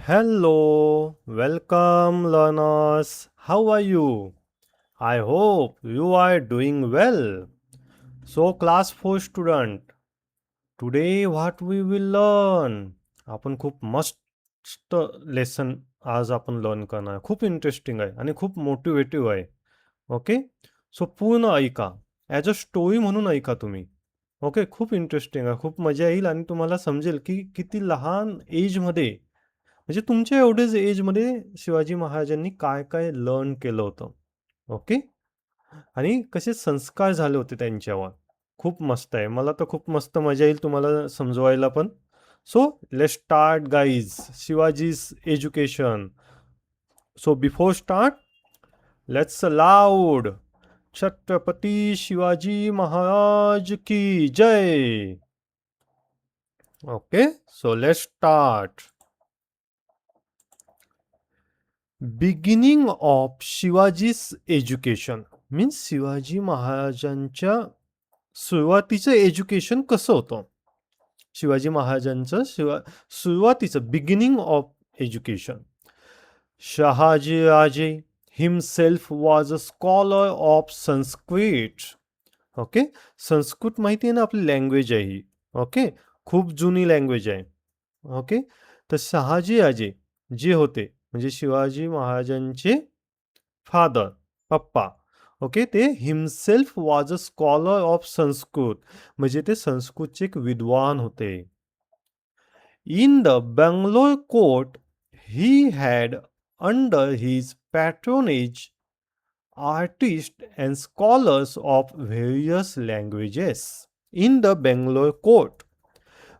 Hello, welcome learners. How are you? I hope you are doing well. So, class 4 student, today what we will learn? आपण खूप मस्त lesson आज आपण learn करणार आहे. खूप इंटरेस्टिंग आहे आणि खूप मोटिवेटिव्ह आहे. ओके, सो पूर्ण ऐका. ॲज अ स्टोरी म्हणून ऐका तुम्ही. ओके, खूप इंटरेस्टिंग आहे. खूप मजा येईल आणि तुम्हाला समजेल की किती लहान एजमध्ये म्हणजे तुमच्या एवढेच एजमध्ये शिवाजी महाराजांनी काय काय लर्न केलं होतं. ओके, आणि कसे संस्कार झाले होते त्यांच्यावर. खूप मस्त आहे. मला तर खूप मस्त मजा येईल तुम्हाला समजवायला पण. So let's start guys. Shivaji's education. So before start, let's loud Chhatrapati Shivaji Maharaj की जय. Okay, so let's start. Beginning of Shivaji's education means Shivaji महाराजांच्या सुरुवातीचं एज्युकेशन कसं होतं. शिवाजी महाराजांचं सुरुवातीचं beginning of education. Shahaji Raje himself was a scholar of Sanskrit. Okay, Sanskrit माहिती आहे ना, आपली लँग्वेज आहे ही. ओके, खूप जुनी लँग्वेज आहे. ओके, तर शहाजी राजे जे होते म्हणजे शिवाजी महाराजांचे फादर, पप्पा. ओके, ते himself was a scholar of Sanskrit म्हणजे ते संस्कृतचे एक विद्वान होते. In the Bangalore court he had under his patronage artist and scholars of various languages. In the Bangalore court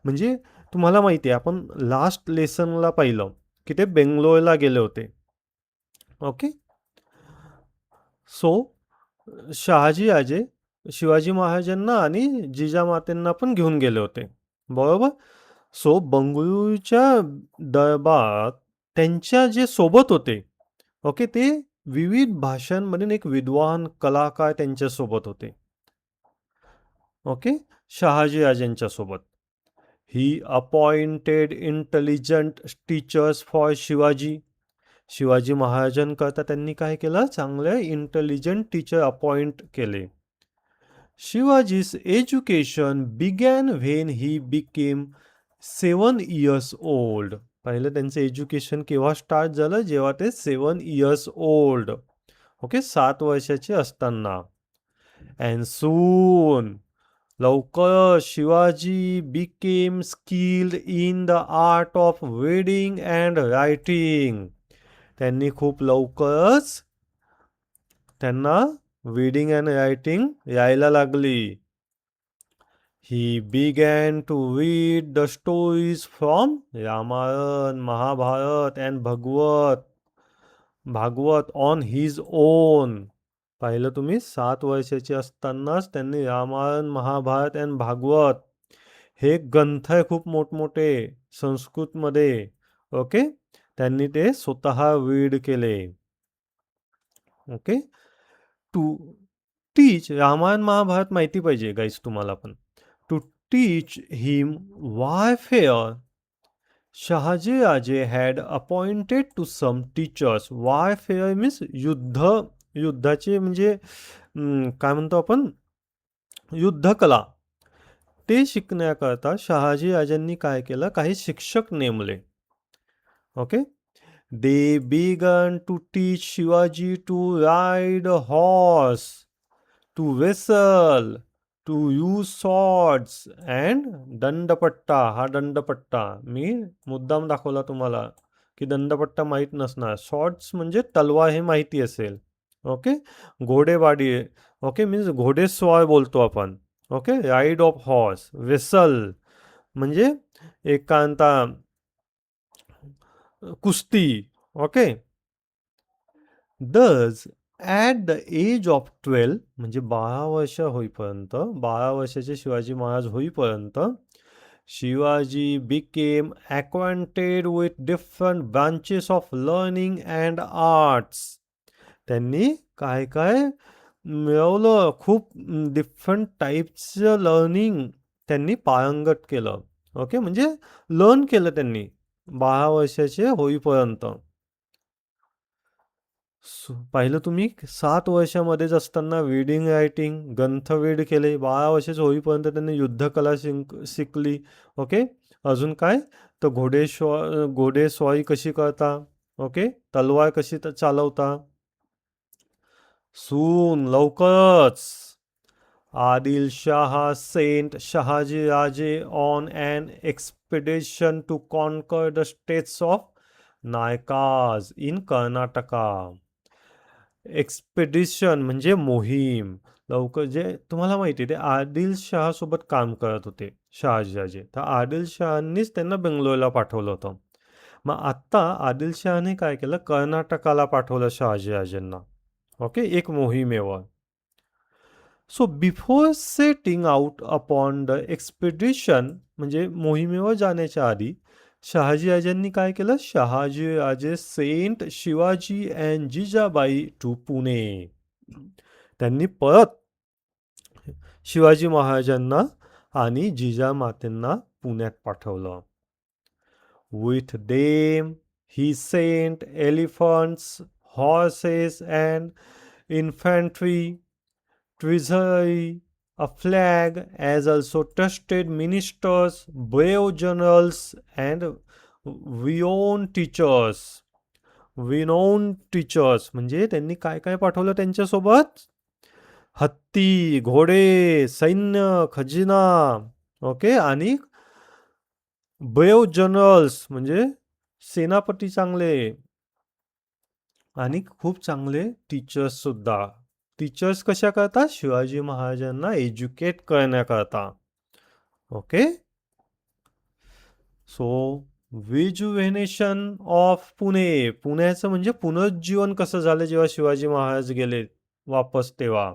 म्हणजे तुम्हाला माहिती आहे, आपण लास्ट लेसनला पाहिलं की ते बेंगलोरला गेले होते. ओके, सो शहाजी राजे शिवाजी महाराजांना आणि जिजामातेंना पण घेऊन गेले होते, बरोबर. सो बंगळुरूच्या दरबारात त्यांच्या जे सोबत होते, ओके, ते विविध भाषांमधील एक विद्वान कलाकार त्यांच्या सोबत होते. ओके, शहाजी राजांच्या सोबत. He appointed intelligent teachers for Shivaji. Shivaji महाराजांकरता त्यांनी काय केलं, चांगले इंटेलिजंट टीचर अपॉइंट केले. Shivaji's education began when he became 7 years old. पहिलं त्यांचं एज्युकेशन केव्हा स्टार्ट झालं, जेव्हा ते 7 years ओल्ड. ओके, 7 वर्षाचे असताना. अँड सून लवकर Shivaji became skilled in the art of reading and writing. त्यांनी खूप लवकरच त्यांना रीडिंग अँड रायटिंग यायला लागली. He began to read the stories from Ramayana, Mahabharata and Bhagavata on his own. पाहिलं तुम्ही, 7 वर्षाचे असतानाच त्यांनी रामायण, महाभारत अँड भागवत हे ग्रंथ आहे खूप मोठमोठे संस्कृतमध्ये. ओके, त्यांनी ते स्वतः रीड केले. ओके, टू टीच रामायण महाभारत माहिती पाहिजे गाईस तुम्हाला पण. To teach him warfare Shahaji Raje had appointed to some teachers. Warfare means युद्धाचे म्हणजे काय म्हणतो आपण, युद्धकला. ते शिकण्याकरता शहाजी राजांनी काय केलं, काही शिक्षक नेमले. Okay, they began to teach Shivaji to ride a horse, to wrestle, to use swords and दंडपट्टा. हा दंडपट्टा मी मुद्दाम दाखवला तुम्हाला की दंडपट्टा माहीत नसणार. शॉर्ट्स म्हणजे तलवार हे माहिती असेल. ओके, घोडेबाडी. ओके, मीन्स घोडेस्वार बोलतो आपण. Okay, ride of horse. Vessel म्हणजे एकांता कुस्ती. ओके, दज ॲट द एज ऑफ 12 म्हणजे 12 वर्ष होईपर्यंत, 12 वर्षाचे शिवाजी महाराज होईपर्यंत Shivaji became acquainted with different branches of learning and arts. त्यांनी काय काय मिळवलं, खूप डिफरंट टाईप्सचं लर्निंग त्यांनी पारंगत केलं. ओके, म्हणजे लर्न केलं त्यांनी. 12 वर्षाचे होईपर्यंत. पाहिलं तुम्ही 7 वर्षामध्येच असताना रीडिंग रायटिंग ग्रंथवेध केले. 12 वर्षाचे होईपर्यंत त्यांनी युद्धकला शिकली. ओके. अजून काय तर घोडेस्वारी कशी करता. ओके. तलवार कशी चालवता. सून लवकरच Adil Shah sent Shahaji Raje on an expedition to conquer the states of Naikas in Karnataka. Expedition म्हणजे मोहीम. लवकर जे तुम्हाला माहिती आहे ते आदिल शाह सोबत काम करत होते शहाजीराजे. तर आदिल शहानीच त्यांना बेंगलोरला पाठवलं होतं. मग आत्ता आदिल शहाने काय केलं कर्नाटकाला पाठवलं शहाजीराजेंना. ओके एक मोहिमेवर. So before setting out upon the expedition म्हणजे मोहिमेवर जाण्याच्या आधी शहाजीराजांनी काय केलं Shahajiraje sent Shivaji and Jijabai to Pune. त्यांनी परत शिवाजी महाराजांना आणि जिजामातेंना पुण्यात पाठवलं. With them he sent elephants horses and infantry treasury, a flag, as also trusted ministers, brave generals, and renowned teachers. renowned teachers म्हणजे त्यांनी काय काय पाठवलं त्यांच्यासोबत. हत्ती घोडे सैन्य खजिना. ओके. आणि ब्रेव जनरल्स म्हणजे सेनापती चांगले आणि खूप चांगले टीचर्स सुद्धा. टीचर्स कशा करता शिवाजी महाराजांना एज्युकेट करण्याकरता. Okay. So rejuvenation of Pune. पुण्याचं म्हणजे पुनरुज्जीवन कसं झालं जेव्हा शिवाजी महाराज गेले वापस तेव्हा.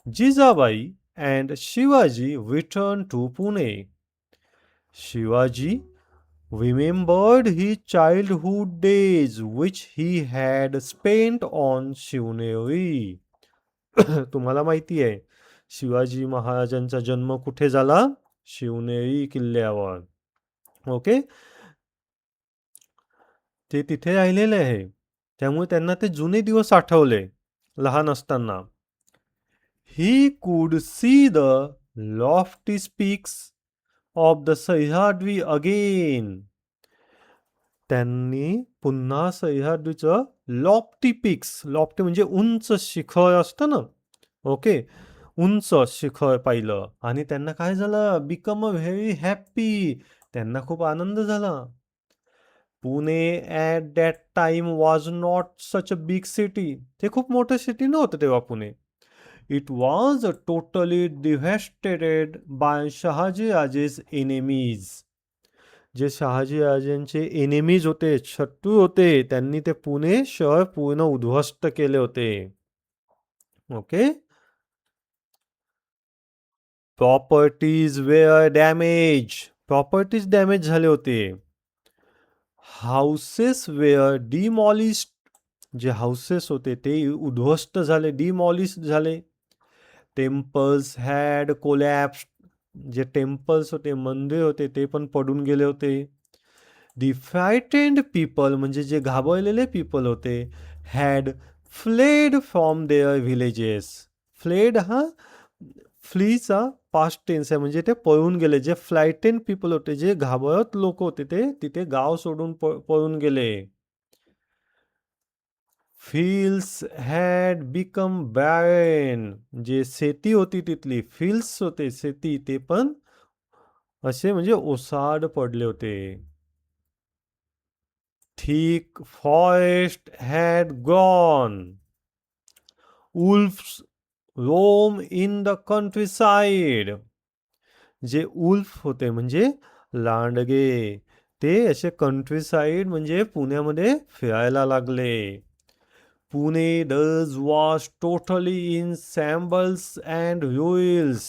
Jijabai and Shivaji return to Pune. Shivaji remembered his childhood days which he had spent on Shivneri. तुम्हाला माहिती आहे शिवाजी महाराजांचा जन्म कुठे झाला शिवनेरी किल्ल्यावर. ओके. ते तिथे राहिलेले आहे त्यामुळे त्यांना ते जुने दिवस आठवले लहान असताना. He could see the Lofty speaks of the Sahyadri again. त्यांनी पुन्हा सह्याद्रीचं लॉफ्टी पिक्स लॉफ्टी म्हणजे उंच शिखर असतं ना. ओके. उंच शिखर पाहिलं आणि त्यांना काय झालं बिकम अ व्हेरी हॅप्पी. त्यांना खूप आनंद झाला. Pune at that time was not such a big city. ते खूप मोठं सिटी नव्हतं तेव्हा Pune. It was totally devastated by Shahaji Raje's enemies. जे शहाजी राजांचे एनिमीज होते शत्रू होते त्यांनी ते पुणे शहर पूर्ण उद्ध्वस्त केले होते. Okay. Properties were damage. Properties damage झाले होते. Houses were demolished. जे हाऊसेस होते ते उद्ध्वस्त झाले डिमॉलिश झाले. Temples had collapsed. जे टेम्पल्स होते मंदिर होते ते पण पडून गेले होते. दी फ्रायटेंड पीपल म्हणजे जे घाबरलेले पीपल होते had fled from their villages. Fled हा फ्लीचा पास्ट टेन्स आहे म्हणजे ते पळून गेले. जे फ्लायटेंड पीपल होते जे घाबरत लोक होते ते तिथे गाव सोडून पळून गेले. Fields had become barren. जे शेती होती तिथली फिल्ड्स होते शेती ते पण असे म्हणजे ओसाड पडले होते. Thick forest had gone. Wolves roam in the countryside. जे उल्फ होते म्हणजे लांडगे ते असे कंट्रीसाइड म्हणजे पुण्यामध्ये फिरायला लागले. Pune thus was totally in shambles and ruins.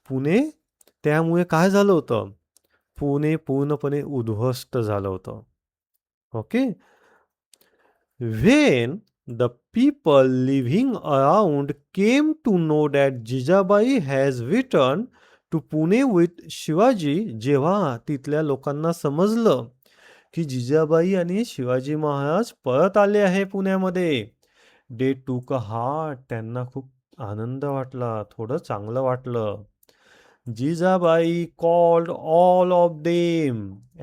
Pune त्यामुळे काय झालं होतं पुणे पूर्णपणे उद्ध्वस्त झालं होतं. Okay. When the people living around came to know that Jijabai has return to Pune with Shivaji. जेव्हा तिथल्या लोकांना समजलं की जिजाबाई आणि शिवाजी महाराज परत आले आहे पुण्यामध्ये. दे टूक अ हार्ट. त्यांना खूप आनंद वाटला, थोडं चांगलं वाटलं. Jijabai called all of them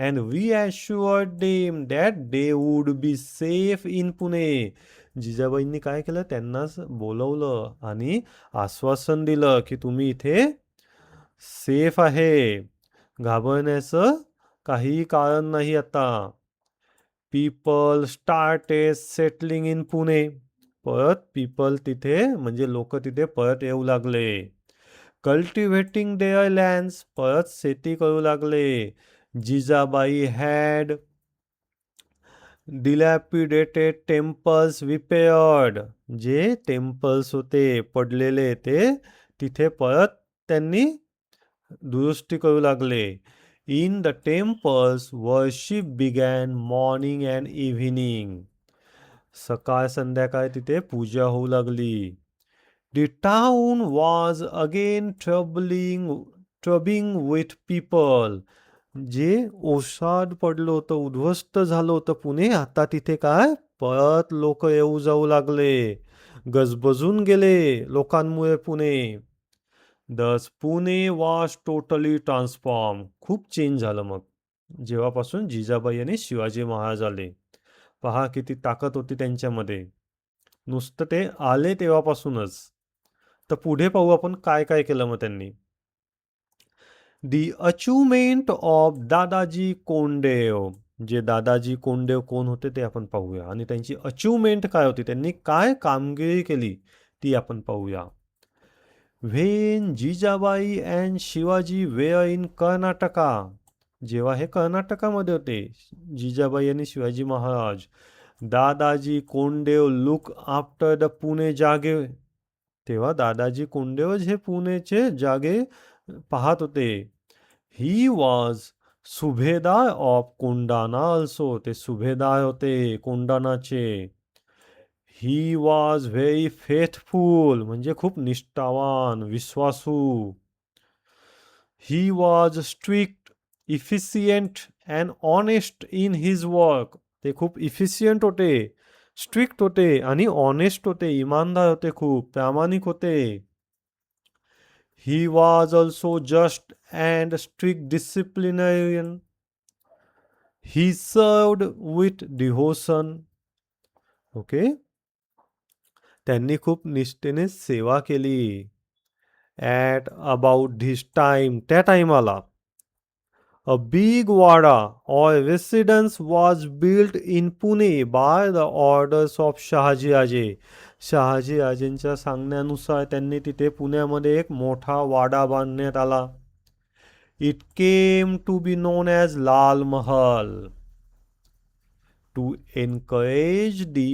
and reassured them that they would be safe in Pune. जिजाबाईंनी काय केलं? त्यांनाच बोलवलं आणि आश्वासन दिलं, की तुम्ही इथे सेफ आहे. घाबरण्याचं काहीही कारण नाही आता. People started settling in Pune. परत पीपल तिथे म्हणजे लोक तिथे परत येऊ लागले. Cultivating their lands. परत शेती करू लागले. Jijabai had dilapidated temples repaired. जे टेम्पल्स होते पडलेले ते तिथे परत त्यांनी दुरुस्ती करू लागले. In the temples worship began morning and evening. सकाळ संध्याकाळ तिथे पूजा होऊ लागली. The town was again troubling with people. जे ओसाड पडलं होतं, उद्ध्वस्त झालं होतं पुणे, आता तिथे काय परत लोक येऊ जाऊ लागले. गजबजून गेले लोकांमुळे पुणे. दस पुणे वॉज टोटली ट्रान्सफॉर्म. खूप चेंज झालं मग जेव्हापासून जिजाबाई आणि शिवाजी महाराज आले. पहा किती ताकद होती त्यांच्यामध्ये. नुसतं ते आले तेव्हापासूनच. तर पुढे पाहू आपण काय काय केलं मग त्यांनी. दी अचिव्हमेंट ऑफ दादाजी कोंडदेव. जे दादाजी कोंडदेव कोण होते ते आपण पाहूया आणि त्यांची अचिव्हमेंट काय होती, त्यांनी काय कामगिरी केली ती आपण पाहूया. When Jijabai and Shivaji were in Karnataka. जेव्हा हे कर्नाटकामध्ये होते जिजाबाई आणि Shivaji Maharaj, Dadaji Kondadev look after the Pune जागे. तेव्हा दादाजी कोंडदेव हे पुणेचे जागे पाहत होते. He was subhedar of Kondhana also. ते सुभेदार होते कोंडाणाचे. He was very faithful. म्हणजे खूप निष्ठावान, विश्वासू. He was strict, efficient and honest in his work. ते खूप इफिशियंट होते, स्ट्रिक्ट होते आणि ऑनेस्ट होते, इमानदार होते, खूप प्रामाणिक होते. He was also just and strict disciplinarian. He served with devotion. Okay. त्यांनी खूप निष्ठेने सेवा केली. At about this time. त्या टाइमाला a big wada or residence was built in Pune by the orders of Shahaji राजे. शहाजी राजेंच्या सांगण्यानुसार त्यांनी तिथे पुण्यामध्ये एक मोठा वाडा बांधण्यात आला. It came to be known as Lal Mahal. To encourage the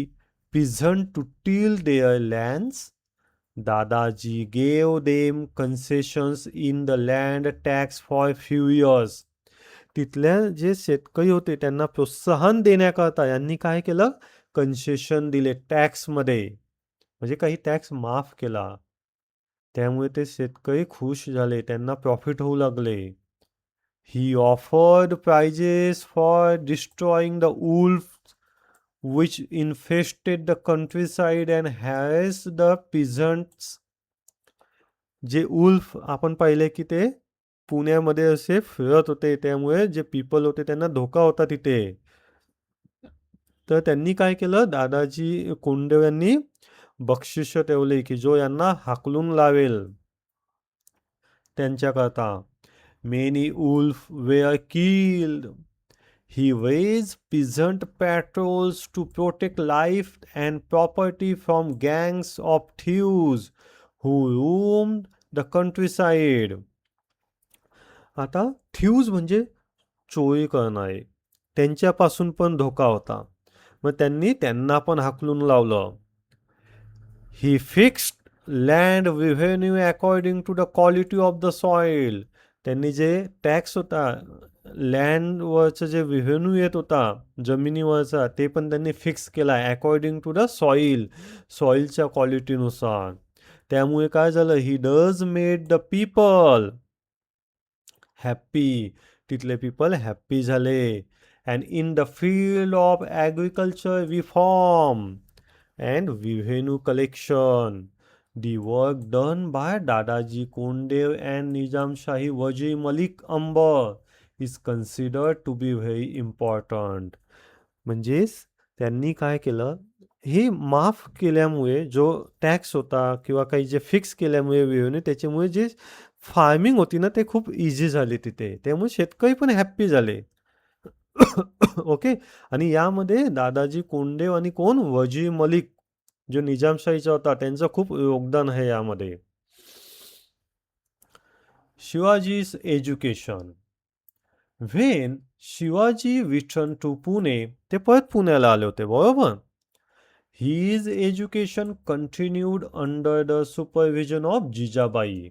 peasant to till their lands, Dadaji gave them concessions in the land tax for few years. तिथल्या जे शेतकरी होते त्यांना प्रोत्साहन देण्याकरता यांनी काय केलं, कन्सेशन दिले टॅक्समध्ये, म्हणजे काही टॅक्स माफ केला. त्यामुळे ते शेतकरी खुश झाले, त्यांना प्रॉफिट होऊ लागले. He offered prizes for destroying the wolf which infested the countryside and harassed the peasants. जे उल्फ आपण पाहिले की ते पुण्यामध्ये असे फिरत होते, त्यामुळे जे पीपल होते त्यांना धोका होता तिथे. तर त्यांनी काय केलं, दादाजी कोंडदेव यांनी बक्षिस ठेवले की जो यांना हाकलून लावेल त्यांच्याकरता. Many wolf were killed. He raised peasant patrols to protect life and property from gangs of thieves who roamed the countryside. आता थ्यूज म्हणजे चोरी करणारे, त्यांच्यापासून पण धोका होता. मग त्यांनी त्यांना पण हाकलून लावलं. He fixed land revenue according to the quality of the soil. त्यांनी जे टॅक्स होता लँडवरचं जे रेव्हेन्यू येत होता जमिनीवरचा, ते पण त्यांनी फिक्स केला अकॉर्डिंग टू द सॉईल, सॉईलच्या क्वालिटीनुसार. त्यामुळे काय झालं, he does made the people happy. तिथले पीपल हॅप्पी झाले. and in the field of agriculture reform and revenue collection. The work done by Dadaji Kondev and Nizamshahi Wajih Malik Ambar is considered to be very important. म्हणजेच त्यांनी काय केलं, हे माफ केल्यामुळे जो टॅक्स होता किंवा काही जे फिक्स केल्यामुळे रेव्हेन्यू त्याच्यामुळे जे फार्मिंग होती ना, ते खूप इझी झाली तिथे. त्यामुळे शेतकरी पण हॅप्पी झाले. ओके. आणि यामध्ये दादाजी कोंडदेव आणि कोण? वजी मलिक, जो निजामशाहीचा होता, त्यांचं खूप योगदान आहे यामध्ये. Shivaji's education. When Shivaji return to Pune, ते परत पुण्याला आले होते, बरोबर. His education continued under the supervision of Jijabai.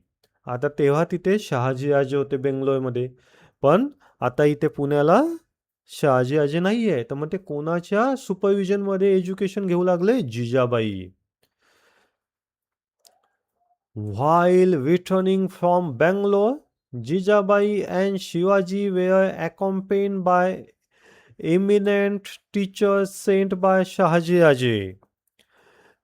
आता तेव्हा तिथे शहाजी आजे होते बेंगलोरमध्ये, पण आता इथे पुण्याला शहाजी आजे नाही आहे. तर मग ते कोणाच्या सुपरविजनमध्ये एज्युकेशन घेऊ लागले? Jijabai. While returning from Bangalore, Jijabai and Shivaji were accompanied by eminent teachers sent by Shahaji आजे.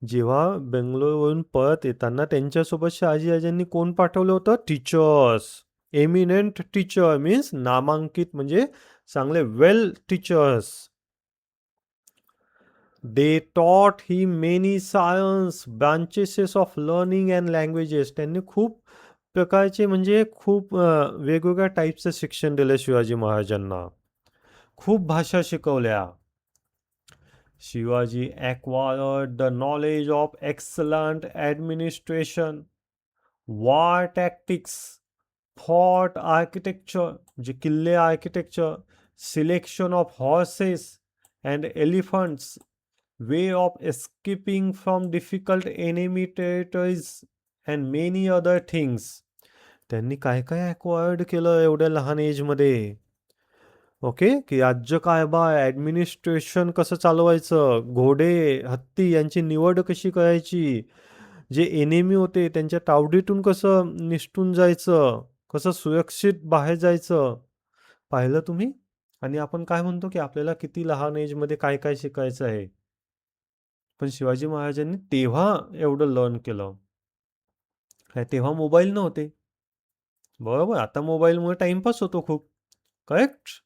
जेव्हा बेंगलोरवरून परत येताना त्यांच्यासोबत शहाजी आजांनी कोण पाठवलं होतं? टीचर्स. एमिनेंट टीचर मीन्स नामांकित, म्हणजे चांगले वेल teachers. They taught he many science, branches of learning and languages. त्यांनी खूप प्रकारचे, म्हणजे खूप वेगवेगळ्या टाईपचं शिक्षण दिलं शिवाजी महाराजांना. खूप भाषा शिकवल्या. Shivaji acquired the knowledge of excellent administration, war tactics, fort architecture, जे किल्ले architecture, selection of horses and elephants, way of escaping from difficult enemy territories and many other things. त्यांनी काय काय acquired केलं एवढ्या लहान एजमध्ये? ओके, की राज्यकारभार, ॲडमिनिस्ट्रेशन कसं चालवायचं, घोडे, हत्ती यांची निवड कशी करायची, जे एनिमी होते त्यांच्या तावडीतून कसं निसटून जायचं, कसं सुरक्षित बाहेर जायचं, पाहिलं तुम्ही? आणि आपण काय म्हणतो की आपल्याला किती लहान एजमध्ये काय काय शिकायचं आहे. पण शिवाजी महाराजांनी तेव्हा एवढं लर्न केलं. काय तेव्हा मोबाईल नव्हते, बरोबर. आता मोबाईलमुळे टाइमपास होतो खूप, करेक्ट.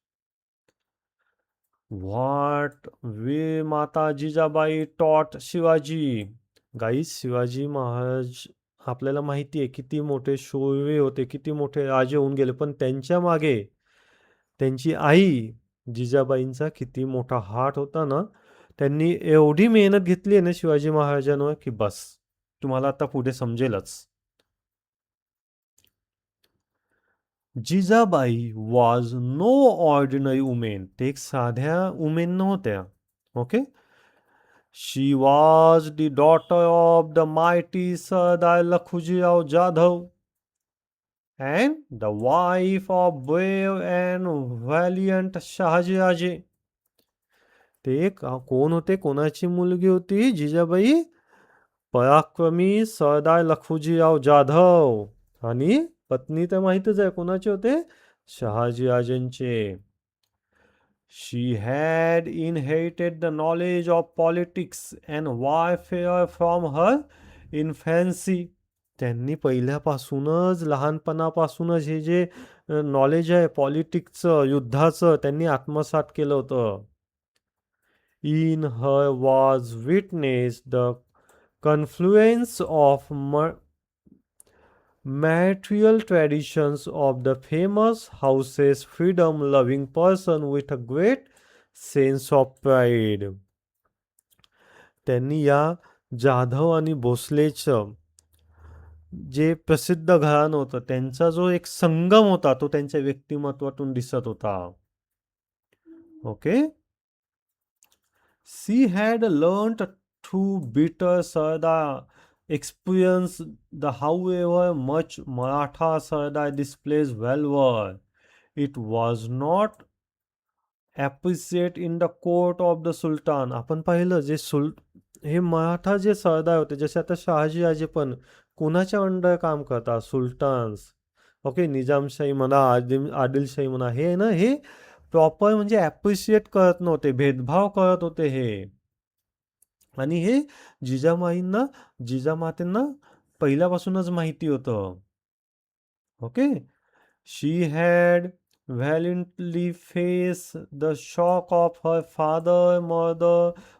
व्हॉट वे माता जिजाबाई टॉट शिवाजी. गाईस, शिवाजी महाराज आपल्याला माहिती आहे किती मोठे शौर्य होते, किती मोठे राजे होऊन गेले, पण त्यांच्या मागे त्यांची आई जिजाबाईंचा किती मोठा हात होता ना. त्यांनी एवढी मेहनत घेतली आहे ना शिवाजी महाराजांवर, की बस तुम्हाला आता पुढे समजेलच. Jijabai was no ordinary women. ते एक साध्या वुमेन नव्हत्या. Okay. She was the daughter of the mighty sardar Lakhujirao Jadhav and the wife of brave and valiant Shahaji Raje. ते कोण होते? कोणाची मुलगी होती जिजाबाई? पराक्रमी सरदार लखुजीराव जाधव. आणि पत्नी तर माहितच आहे कोणाचे होते? Shahaji आजेंचे. She had inherited the knowledge of politics and warfare from her infancy. त्यांनी पहिल्यापासूनच, लहानपणापासूनच हे जे नॉलेज आहे पॉलिटिक्सचं, युद्धाचं, त्यांनी आत्मसात केलं होतं. In her was witnessed the confluence of material traditions of the famous house's freedom-loving person with a great sense of pride. त्यांनी या जाधव आणि भोसलेचं जे प्रसिद्ध घराणं होतं, त्यांचा जो एक संगम होता, तो त्यांच्या व्यक्तिमत्वातून दिसत होता. Okay. She had learned through bitter Sardar experience the however much Maratha Sardar displays valor, it was not appreciated in the court of the Sultan. आपण पाहिलं जे हे मराठा जे सरदार होते, जसे आता शहाजी आजे पण कोणाच्या अंडर काम करतात? सुलतान्स. ओके. निजामशाही म्हणा, आदिलशाही म्हणा, हे ना, हे प्रॉपर म्हणजे ॲप्रिशिएट करत नव्हते, भेदभाव करत होते हे. आणि हे जिजामातेंना पहिल्यापासूनच माहिती होतं. Okay. She had valiantly faced the shock of her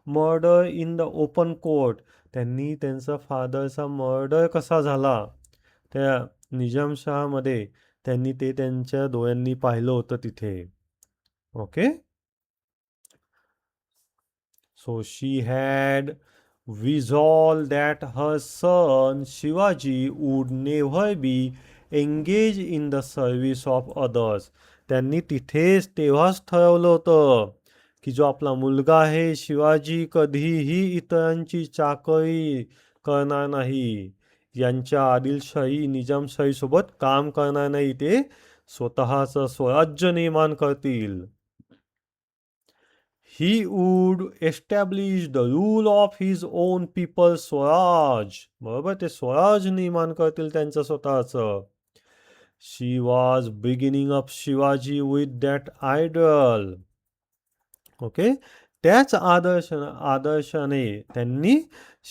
murder in the open court. त्यांनी त्यांचा फादरचा मर्डर कसा झाला त्या निजामशहामध्ये, त्यांनी ते त्यांच्या डोळ्यांनी पाहिलं होतं तिथे. Okay. So she had resolved that her son Shivaji would never be engaged in the service of others. त्यांनी तिथेच तेव्हाच ठरवलं होतं की जो आपला मुलगा आहे शिवाजी कधीही इतरांची चाकरी करणार नाही. यांच्या आदिलशाही निजामशाहीसोबत काम करणार नाही, ते स्वतःचं स्वराज्य निर्माण करतील. He would establish the rule of his own people, Swaraj. बरोबर, ते स्वराज निर्माण करतील त्यांचं स्वतःचं. She was beginning up Shivaji with that ideal. Okay. त्याच आदर्शाने त्यांनी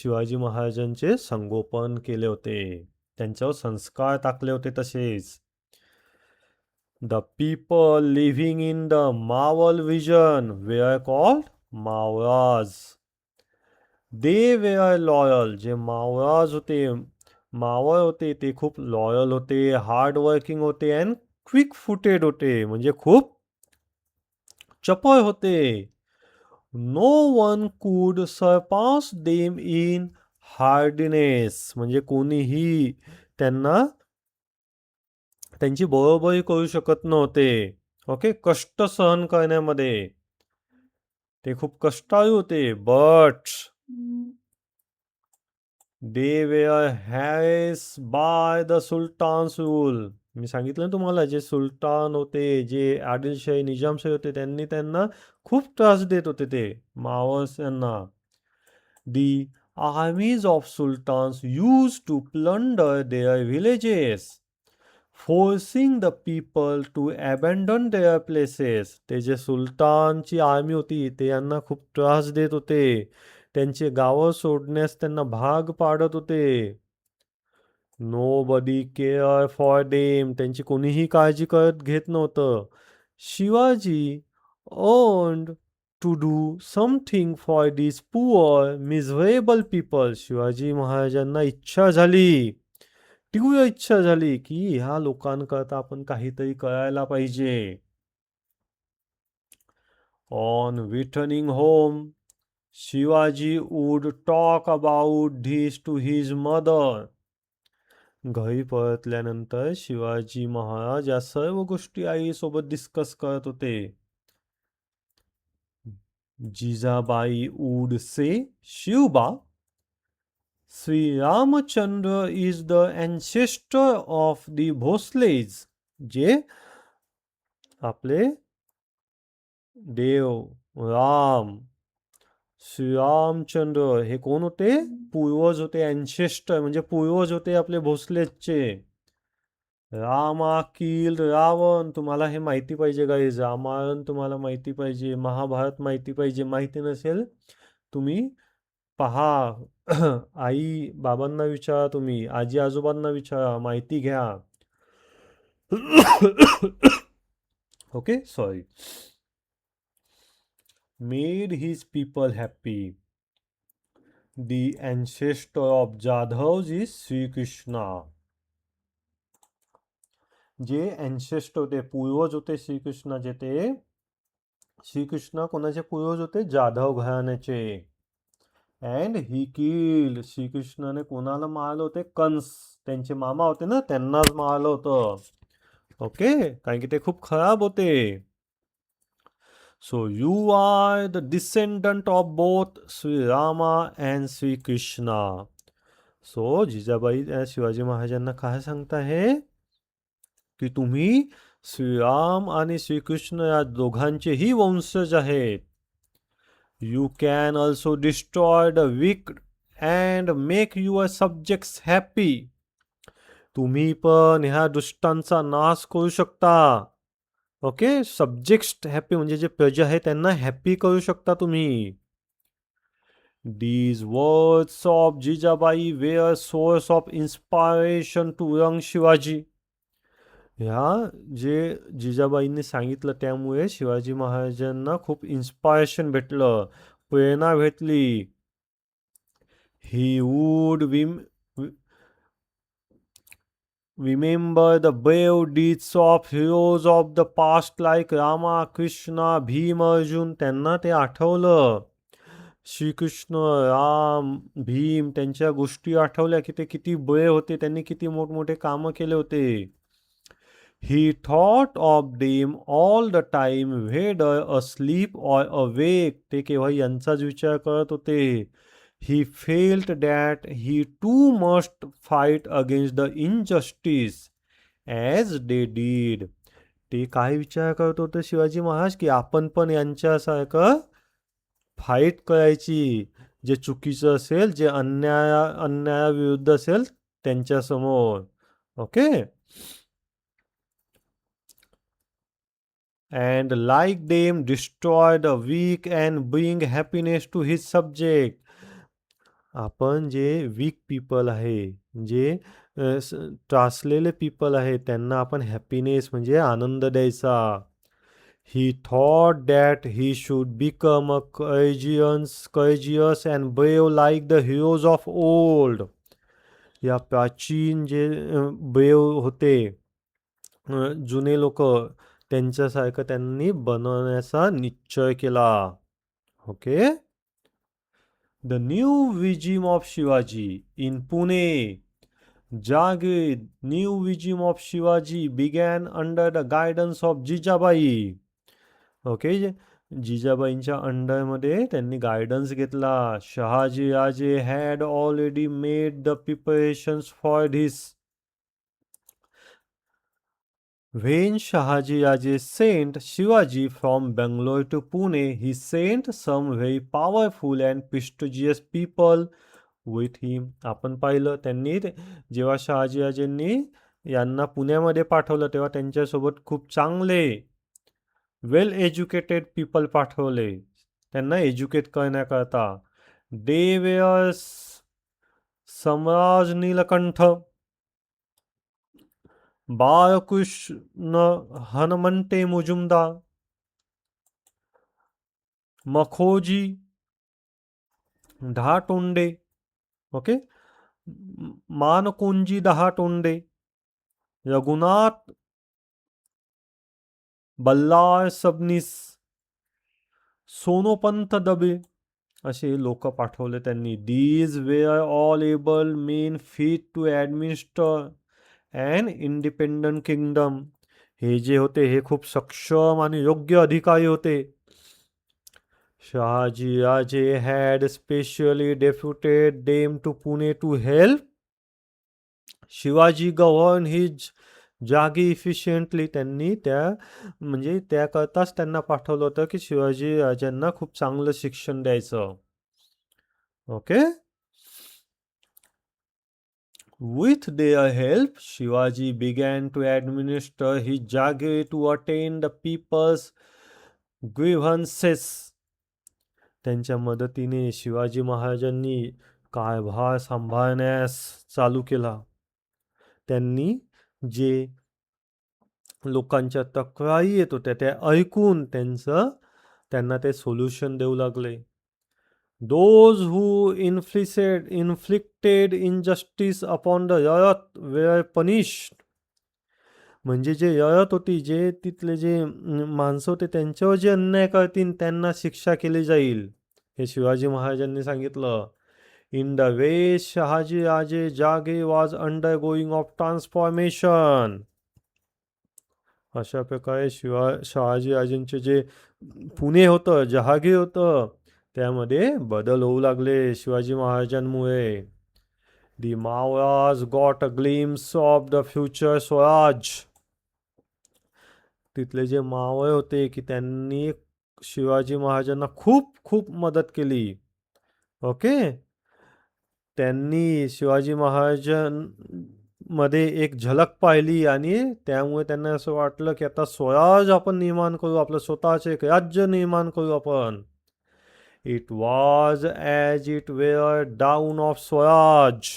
शिवाजी महाराजांचे संगोपन केले होते, त्यांच्यावर संस्कार टाकले होते तसेच. The people living in the Mawal region were called Mawras. They were loyal. जे मावराज होते, मावळ होते, ते खूप लॉयल होते, हार्ड वर्किंग होते अँड क्विक फुटेड होते, म्हणजे खूप चपळ होते. नो वन कुड सरपास देम इन हार्डनेस, म्हणजे कोणीही त्यांना त्यांची बरोबरी करू शकत नव्हते. ओके. कष्ट सहन करण्यामध्ये ते खूप कष्टाळू होते. But they were harassed by the sultans rule. मी सांगितलं ना तुम्हाला, जे सुलतान होते, जे आदिलशाही निजामशाही होते, त्यांनी त्यांना खूप त्रास देत होते ते मावस यांना. The armies of sultans used to plunder their villages, forcing the people to abandon their places. ते जे सुलतानची आर्मी होती ते यांना खूप त्रास देत होते, त्यांचे गावं सोडण्यास त्यांना भाग पाडत होते. Nobody cared for them. त्यांची कोणीही काळजी घेत नव्हतं. Shivaji earned to do something for these poor, miserable people. Shivaji महाराजांना इच्छा झाली, तीव्र इच्छा झाली की ह्या लोकांकरता आपण काहीतरी करायला पाहिजे. On returning home, Shivaji would talk about this to his mother. घरी परतल्यानंतर शिवाजी महाराज या सर्व गोष्टी आईसोबत डिस्कस करत होते. Jijabai would say, Shivba, Sri Ramachandra is the ancestor of the Bhosles. जे आपले देव राम, श्रीरामचंद्र हे कोण होते? पूर्वज होते, अँसेस्टर म्हणजे पूर्वज होते आपले भोसलेचे. रामा किल रावण, तुम्हाला हे माहिती पाहिजे गाईज. रामायण तुम्हाला माहिती पाहिजे, महाभारत माहिती पाहिजे. माहिती नसेल तुम्ही पहा, आई बाबांना विचारा, तुम्ही आजी आजोबांना विचारा, माहिती घ्या. Okay, sorry. Made his people happy. The ancestor of Jadhavs is Sri Krishna. जे अँसेस्टर होते, पूर्वज होते श्रीकृष्णाचे, ते श्रीकृष्ण कोणाचे पूर्वज होते? जाधव घराण्याचे. अँड ही किल्ड, श्रीकृष्णाने कोणाला मारलं होते? कंस, त्यांचे मामा होते ना, त्यांनाच मारलं होतं. ओके, कारण की ते खूप खराब होते. So you are the descendant of both Sri Rama and Sri Krishna. So Jijabai Shivaji महाराजांना काय सांगता आहे की तुम्ही श्रीराम आणि श्रीकृष्ण या दोघांचेही वंशज आहेत. You can also destroy the wicked and make your subjects happy. तुम्ही पण ह्या दुष्टांचा नाश करू शकता ओके. सब्जेक्ट हॅपी म्हणजे जे प्रजा आहे त्यांना हॅपी करू शकता तुम्ही. These words of Jijabai were source of inspiration to young Shivaji. ह्या जे जिजाबाईंनी सांगितलं त्यामुळे शिवाजी महाराजांना खूप इन्स्पायरेशन भेटलं, प्रेरणा भेटली. He would remember the brave deeds of heroes of the past like Rama, Krishna, Bhim, Arjun. त्यांना ते आठवलं. श्रीकृष्ण, राम, भीम त्यांच्या गोष्टी आठवल्या की ते किती बळे होते, त्यांनी किती मोठमोठे कामं केले होते. He thought of them all the time, whether asleep or awake. ते केव्हा यांचाच विचार करत होते. He felt that he too must fight against the injustice as they did. ते काय विचार करत होते शिवाजी महाराज की आपण पण यांच्यासारखं फाईट करायची. जे चुकीचं असेल, जे अन्यायाविरुद्ध असेल त्यांच्यासमोर. Okay. And like them destroy the weak and bring happiness to his subject. आपण जे वीक पीपल आहे, जे त्रासलेले पीपल आहे त्यांना आपण हॅपीनेस म्हणजे आनंद द्यायचा. He thought that he should become a courageous and brave like the heroes of old. या प्राचीन जे ब्रेव होते, जुने लोक, त्यांच्यासारखं त्यांनी बनवण्याचा निश्चय केला. Okay. The new regime of Shivaji in Pune. जागृत new regime of Shivaji began under the guidance of Jijabai. Okay. जिजाबाईंच्या अंडरमध्ये त्यांनी गायडन्स घेतला. Shahaji Raje had already made the preparations for this. When Shahaji Raje sent Shivaji from Bangalore to Pune, he sent some very powerful and prestigious people with him. आपण पाहिलं त्यांनी जेव्हा शहाजी राजेंनी यांना पुण्यामध्ये पाठवलं तेव्हा त्यांच्यासोबत खूप चांगले वेल एज्युकेटेड पीपल पाठवले त्यांना एज्युकेट करण्याकरता. देवयस सम्राज नीलकंठ, बाळकृष्ण हनुमंते मुजुमदार, मखोजी दहातोंडे. ओके. मानकोंजी दहातोंडे, रघुनाथ बल्लाळ सबनीस, सोनोपंत दबे असे लोक पाठवले त्यांनी. These were all able men fit to administer and independent kingdom. हे जे होते हे खूप सक्षम आणि योग्य अधिकारी होते. शहाजी राजे had specially deputed them to Pune to help Shivaji govern his जागी इफिशियंटली. त्यांनी म्हणजे त्याकरताच त्यांना पाठवलं होतं की शिवाजी राजांना खूप चांगलं शिक्षण द्यायचं. Okay. With their help, Shivaji began to administer his Jagir to attain the people's grievances. त्यांच्या मदतीने शिवाजी महाराजांनी कारभार सांभाळण्यास चालू केला. त्यांनी जे लोकांच्या तक्रारी येत होत्या त्या ऐकून त्यांना ते सोल्युशन देऊ लागले. Those who inflicted injustice upon the Yayat were punished. म्हणजे जे यळत होती, जे तिथले जे माणसं होते त्यांच्यावर जे अन्याय करतील त्यांना शिक्षा केली जाईल, हे शिवाजी महाराजांनी सांगितलं. इन द वे शहाजी राजे जागे was under going of transformation. अशा प्रकारे शहाजी राजेंचे जे पुणे होतं, जहागीर होतं, त्यामध्ये बदल होऊ लागले शिवाजी महाराजांमुळे. The Mavalas got a glimpse of the future swaraj. तिथले जे मावळे होते की त्यांनी शिवाजी महाराजांना खूप खूप मदत केली. ओके. त्यांनी शिवाजी मध्ये एक झलक पाहिली आणि त्यामुळे त्यांना असं वाटलं की आता स्वराज आपण निर्माण करू, आपलं स्वतःचे एक राज्य निर्माण करू आपण. It was as it were dawn of Swaraj.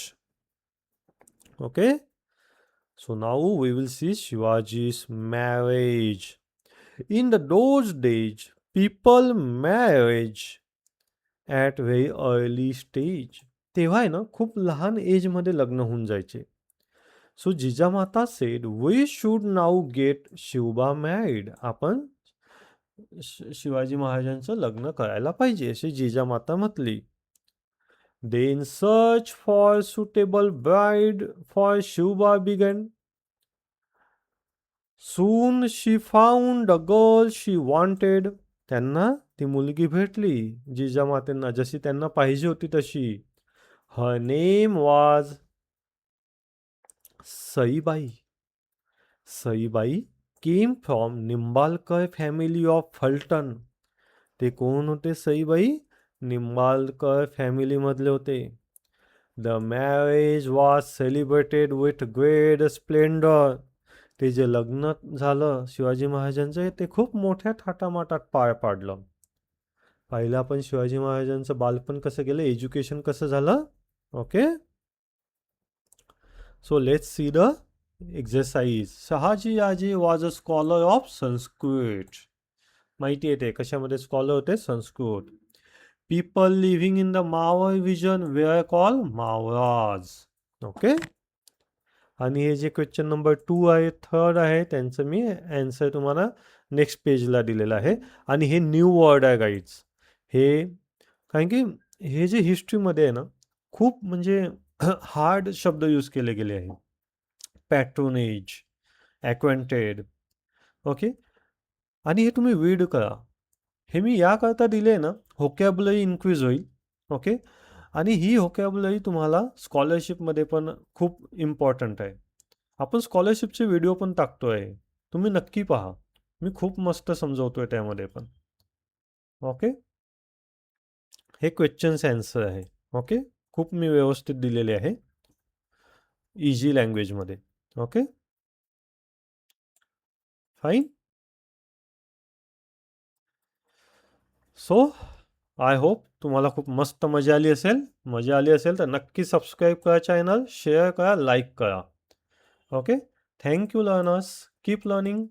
Okay. So now we will see Shivaji's marriage. In those days, people marriage at very early stage. तेव्हा आहे ना खूप लहान एजमध्ये लग्न होऊन जायचे. So Jijamata said we should now get Shivba married. आपण शिवाजी महाराजांचं लग्न करायला पाहिजे अशी जिजामाता म्हटली. They in search for suitable bride for Shiva began. Soon she found the girl she wanted. त्यांना ती मुलगी भेटली जिजामातेंना, जशी त्यांना पाहिजे होती तशी. Her name was Saibai. Saibai came from Nimbalkar family of Phaltan. ते कोण होते सईबाई? निंबाळकर फॅमिली मधले होते. The marriage was celebrated with great splendor. ते जे लग्न झालं शिवाजी महाराजांचं ते खूप मोठ्या थाटामाटात पार पाडलं. पहिलं आपण शिवाजी महाराजांचं बालपण कसं गेलं, एज्युकेशन कसं झालं. Okay. So let's see the exercise. Shahaji Raje was a scholar of Sanskrit. माहिती आहे ते कशामध्ये स्कॉलर होते? Sanskrit. People living in the Maval region were call Mavalas. Okay. आणि हे जे क्वेश्चन नंबर 2 आहे, थर्ड आहे, त्यांचं मी ॲन्सर तुम्हाला नेक्स्ट पेजला दिलेलं आहे. आणि हे न्यू वर्ड आहे गाईड्स. हे कारण की हे जे हिस्ट्रीमध्ये आहे ना खूप म्हणजे हार्ड शब्द यूज केले गेले आहे. पॅट्रोनेज, ॲक्वेंटेड. ओके. आणि हे तुम्ही रीड करा. हे मी याकरता दिले आहे ना, व्होकॅब्युलरी इन्क्रीज होईल. ओके. आणि ही व्होकॅब्युलरी तुम्हाला स्कॉलरशिपमध्ये पण खूप इम्पॉर्टंट आहे. आपण स्कॉलरशिपचे व्हिडिओ पण टाकतो आहे, तुम्ही नक्की पहा. मी खूप मस्त समजवतोय त्यामध्ये पण. ओके. हे क्वेश्चन्स ॲन्सर आहे. ओके. खूप मी व्यवस्थित दिलेले आहे इझी लँग्वेजमध्ये. Okay. Fine. So I hope तुम्हाला खूप मस्त मजा आली असेल. मजा आली असेल तर नक्की सबस्क्राईब करा चॅनल, शेअर करा, लाईक करा. Okay. Thank you learners. Keep learning.